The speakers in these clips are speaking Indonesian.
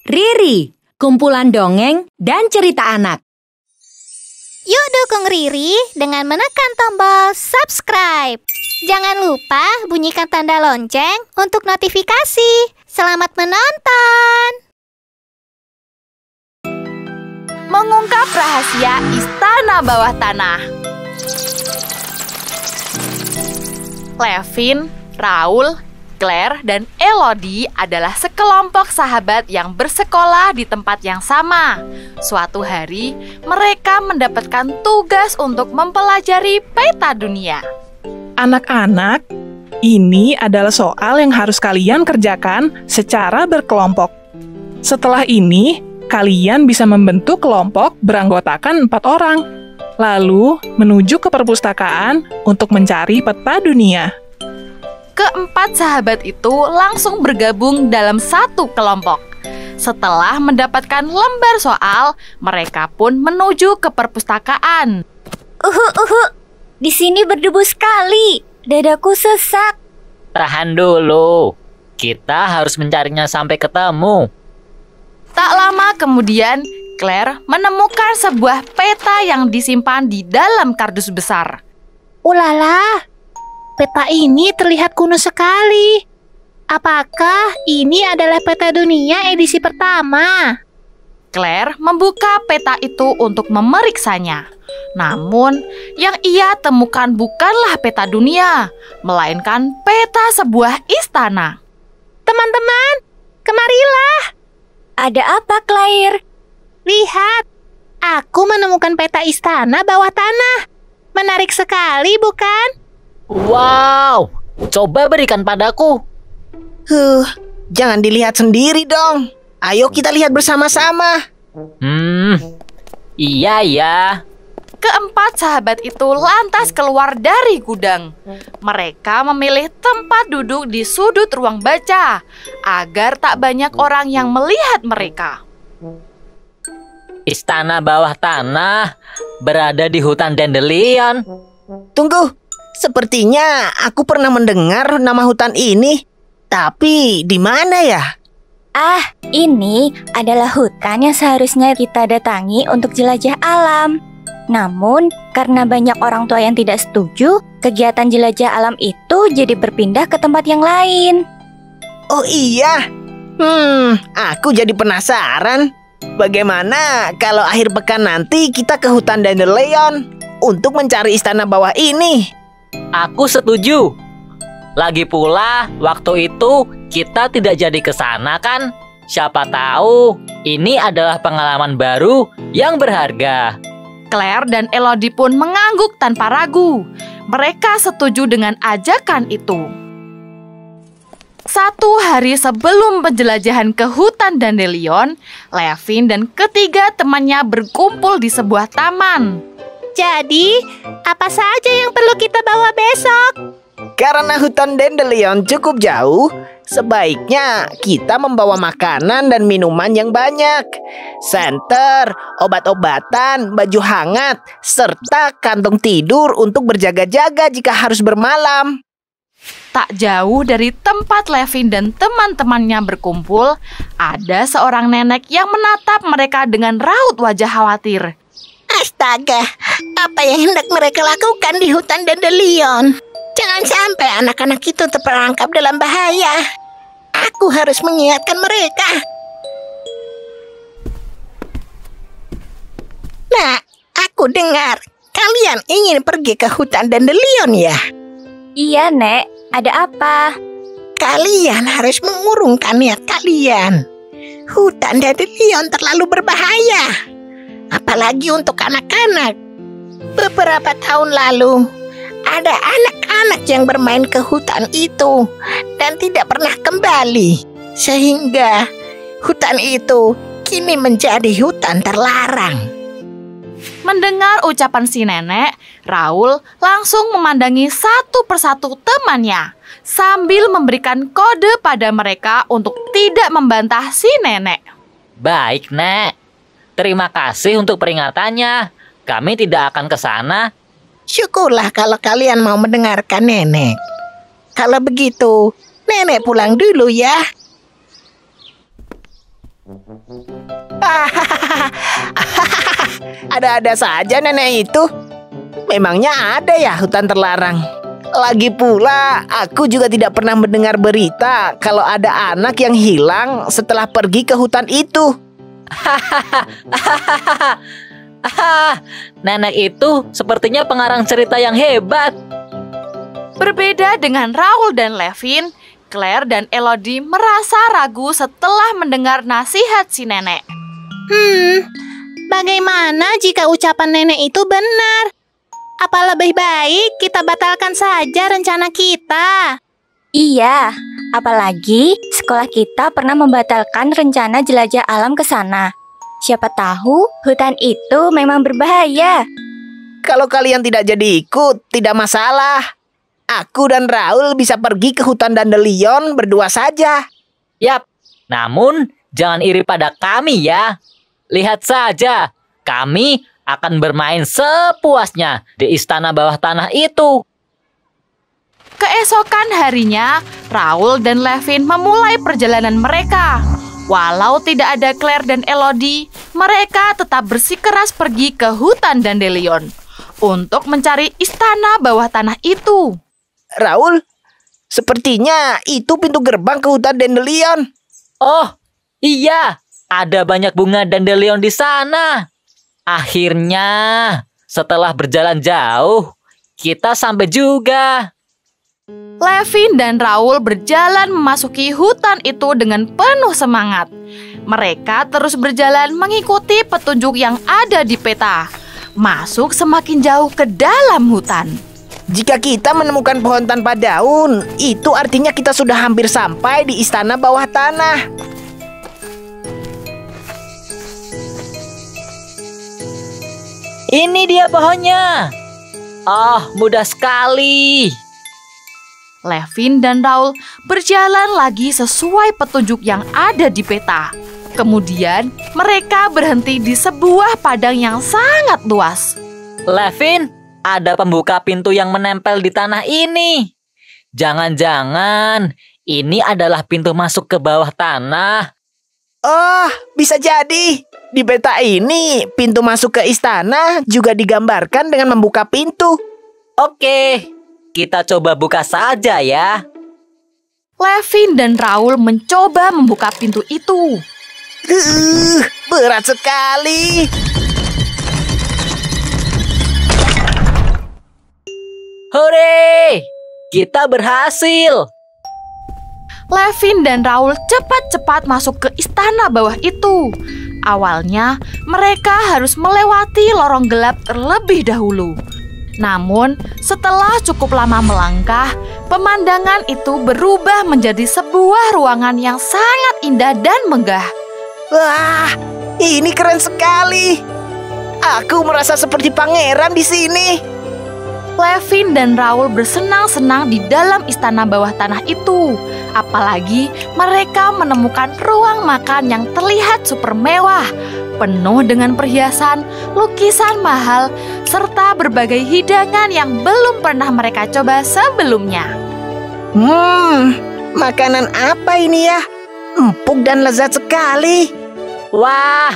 Riri, kumpulan dongeng dan cerita anak. Yuk dukung Riri dengan menekan tombol subscribe. Jangan lupa bunyikan tanda lonceng untuk notifikasi. Selamat menonton. Mengungkap rahasia Istana Bawah Tanah. Levin, Raul, Claire, dan Elodie adalah sekelompok sahabat yang bersekolah di tempat yang sama. Suatu hari, mereka mendapatkan tugas untuk mempelajari peta dunia. Anak-anak, ini adalah soal yang harus kalian kerjakan secara berkelompok. Setelah ini, kalian bisa membentuk kelompok beranggotakan 4 orang, lalu menuju ke perpustakaan untuk mencari peta dunia. Keempat sahabat itu langsung bergabung dalam satu kelompok. Setelah mendapatkan lembar soal, mereka pun menuju ke perpustakaan. Di sini berdebu sekali. Dadaku sesak. Tahan dulu. Kita harus mencarinya sampai ketemu. Tak lama kemudian, Claire menemukan sebuah peta yang disimpan di dalam kardus besar. Ulala, peta ini terlihat kuno sekali. Apakah ini adalah peta dunia edisi pertama? Claire membuka peta itu untuk memeriksanya. Namun, yang ia temukan bukanlah peta dunia, melainkan peta sebuah istana. Teman-teman, kemarilah. Ada apa, Claire? Lihat, aku menemukan peta istana bawah tanah. Menarik sekali, bukan? Wow, coba berikan padaku. Jangan dilihat sendiri dong. Ayo kita lihat bersama-sama. Iya ya. Keempat sahabat itu lantas keluar dari gudang. Mereka memilih tempat duduk di sudut ruang baca, agar tak banyak orang yang melihat mereka. Istana bawah tanah berada di hutan Dandelion. Tunggu, sepertinya aku pernah mendengar nama hutan ini. Tapi di mana ya? Ini adalah hutan yang seharusnya kita datangi untuk jelajah alam. Namun, karena banyak orang tua yang tidak setuju, kegiatan jelajah alam itu jadi berpindah ke tempat yang lain. Oh iya, aku jadi penasaran. Bagaimana kalau akhir pekan nanti kita ke hutan Dandelion untuk mencari istana bawah ini? Aku setuju. Lagi pula, waktu itu kita tidak jadi ke sana kan? Siapa tahu ini adalah pengalaman baru yang berharga. Claire dan Elodie pun mengangguk tanpa ragu. Mereka setuju dengan ajakan itu. Satu hari sebelum penjelajahan ke hutan Dandelion, Levin dan ketiga temannya berkumpul di sebuah taman. Jadi, apa saja yang perlu kita bawa besok? Karena hutan Dandelion cukup jauh, sebaiknya kita membawa makanan dan minuman yang banyak. Senter, obat-obatan, baju hangat, serta kantong tidur untuk berjaga-jaga jika harus bermalam. Tak jauh dari tempat Levin dan teman-temannya berkumpul, ada seorang nenek yang menatap mereka dengan raut wajah khawatir. Astaga, apa yang hendak mereka lakukan di hutan Dandelion? Jangan sampai anak-anak itu terperangkap dalam bahaya. Aku harus mengingatkan mereka. Nah, aku dengar kalian ingin pergi ke hutan Dandelion ya? Iya, Nek. Ada apa? Kalian harus mengurungkan niat kalian. Hutan Dandelion terlalu berbahaya, apalagi untuk anak-anak. Beberapa tahun lalu, ada anak-anak yang bermain ke hutan itu dan tidak pernah kembali. Sehingga hutan itu kini menjadi hutan terlarang. Mendengar ucapan si nenek, Raul langsung memandangi satu persatu temannya sambil memberikan kode pada mereka untuk tidak membantah si nenek. Baik, Nek. Terima kasih untuk peringatannya. Kami tidak akan ke sana. Syukurlah kalau kalian mau mendengarkan nenek. Kalau begitu, nenek pulang dulu ya. Ada-ada saja nenek itu. Memangnya ada ya hutan terlarang? Lagi pula, aku juga tidak pernah mendengar berita kalau ada anak yang hilang setelah pergi ke hutan itu. Nenek itu sepertinya pengarang cerita yang hebat. Berbeda dengan Raul dan Levin, Claire dan Elodie merasa ragu setelah mendengar nasihat si nenek. Bagaimana jika ucapan nenek itu benar? Apa lebih baik kita batalkan saja rencana kita? Iya, apalagi sekolah kita pernah membatalkan rencana jelajah alam ke sana. Siapa tahu hutan itu memang berbahaya. Kalau kalian tidak jadi ikut, tidak masalah. Aku dan Raul bisa pergi ke hutan Dandelion berdua saja. Yap, namun jangan iri pada kami ya. Lihat saja, kami akan bermain sepuasnya di istana bawah tanah itu. Keesokan harinya, Raul dan Levin memulai perjalanan mereka. Walau tidak ada Claire dan Elodie, mereka tetap bersikeras pergi ke hutan Dandelion untuk mencari istana bawah tanah itu. Raul, sepertinya itu pintu gerbang ke hutan Dandelion. Oh, iya, ada banyak bunga Dandelion di sana. Akhirnya, setelah berjalan jauh, kita sampai juga. Levin dan Raul berjalan memasuki hutan itu dengan penuh semangat. Mereka terus berjalan mengikuti petunjuk yang ada di peta. Masuk semakin jauh ke dalam hutan. Jika kita menemukan pohon tanpa daun, itu artinya kita sudah hampir sampai di istana bawah tanah. Ini dia pohonnya. Oh, mudah sekali. Levin dan Raul berjalan lagi sesuai petunjuk yang ada di peta. Kemudian mereka berhenti di sebuah padang yang sangat luas. Levin, ada pembuka pintu yang menempel di tanah ini. Jangan-jangan ini adalah pintu masuk ke bawah tanah. Oh, bisa jadi. Di peta ini, pintu masuk ke istana juga digambarkan dengan membuka pintu. Oke, kita coba buka saja ya. Levin dan Raul mencoba membuka pintu itu. Berat sekali. Hore! Kita berhasil. Levin dan Raul cepat-cepat masuk ke istana bawah itu. Awalnya, mereka harus melewati lorong gelap terlebih dahulu. Namun, setelah cukup lama melangkah, pemandangan itu berubah menjadi sebuah ruangan yang sangat indah dan megah. Wah, ini keren sekali. Aku merasa seperti pangeran di sini. Levin dan Raul bersenang-senang di dalam istana bawah tanah itu. Apalagi mereka menemukan ruang makan yang terlihat super mewah, penuh dengan perhiasan, lukisan mahal, serta berbagai hidangan yang belum pernah mereka coba sebelumnya. Makanan apa ini ya? Empuk dan lezat sekali. Wah,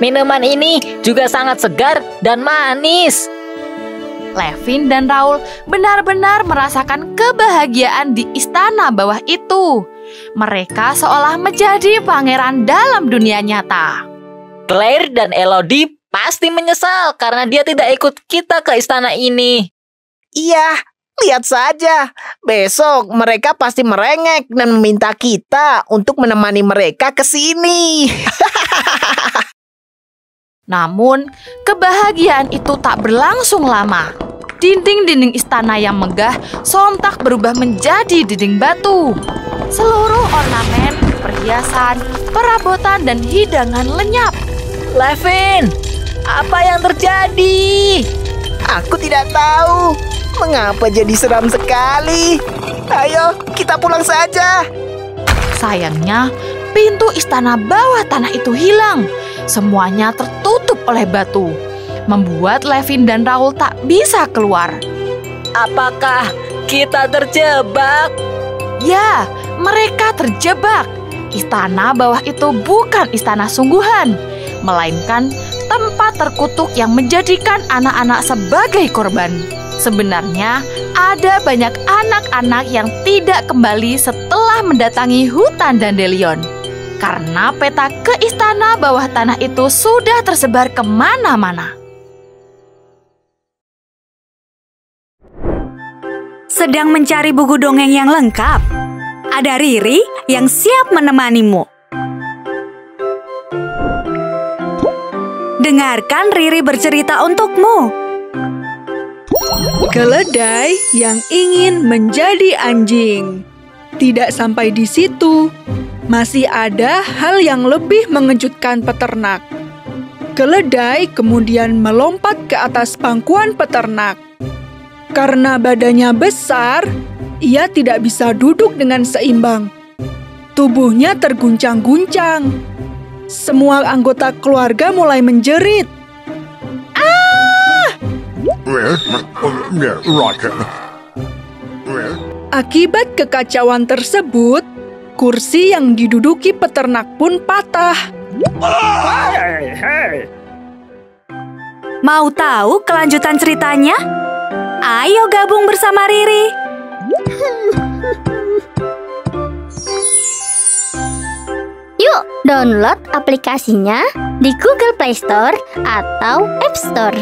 minuman ini juga sangat segar dan manis. Levin dan Raul benar-benar merasakan kebahagiaan di istana bawah itu. Mereka seolah menjadi pangeran dalam dunia nyata. Claire dan Elodie pasti menyesal karena dia tidak ikut kita ke istana ini. Iya, lihat saja. Besok mereka pasti merengek dan meminta kita untuk menemani mereka ke sini. Namun, kebahagiaan itu tak berlangsung lama. Dinding-dinding istana yang megah sontak berubah menjadi dinding batu. Seluruh ornamen, perhiasan, perabotan, dan hidangan lenyap. Levin, apa yang terjadi? Aku tidak tahu. Mengapa jadi seram sekali? Ayo, kita pulang saja. Sayangnya, pintu istana bawah tanah itu hilang. Semuanya tertutup oleh batu, membuat Levin dan Raul tak bisa keluar. Apakah kita terjebak? Ya, mereka terjebak. istana bawah itu bukan istana sungguhan, melainkan tempat terkutuk yang menjadikan anak-anak sebagai korban. Sebenarnya ada banyak anak-anak yang tidak kembali setelah mendatangi hutan Dandelion, karena peta ke istana bawah tanah itu sudah tersebar kemana-mana. Sedang mencari buku dongeng yang lengkap? Ada Riri yang siap menemanimu. Dengarkan Riri bercerita untukmu. Keledai yang ingin menjadi anjing. Tidak sampai di situ, masih ada hal yang lebih mengejutkan peternak. Keledai kemudian melompat ke atas pangkuan peternak. Karena badannya besar, ia tidak bisa duduk dengan seimbang. Tubuhnya terguncang-guncang. Semua anggota keluarga mulai menjerit. Akibat kekacauan tersebut, kursi yang diduduki peternak pun patah. Mau tahu kelanjutan ceritanya? Ayo gabung bersama Riri. Yuk, download aplikasinya di Google Play Store atau App Store.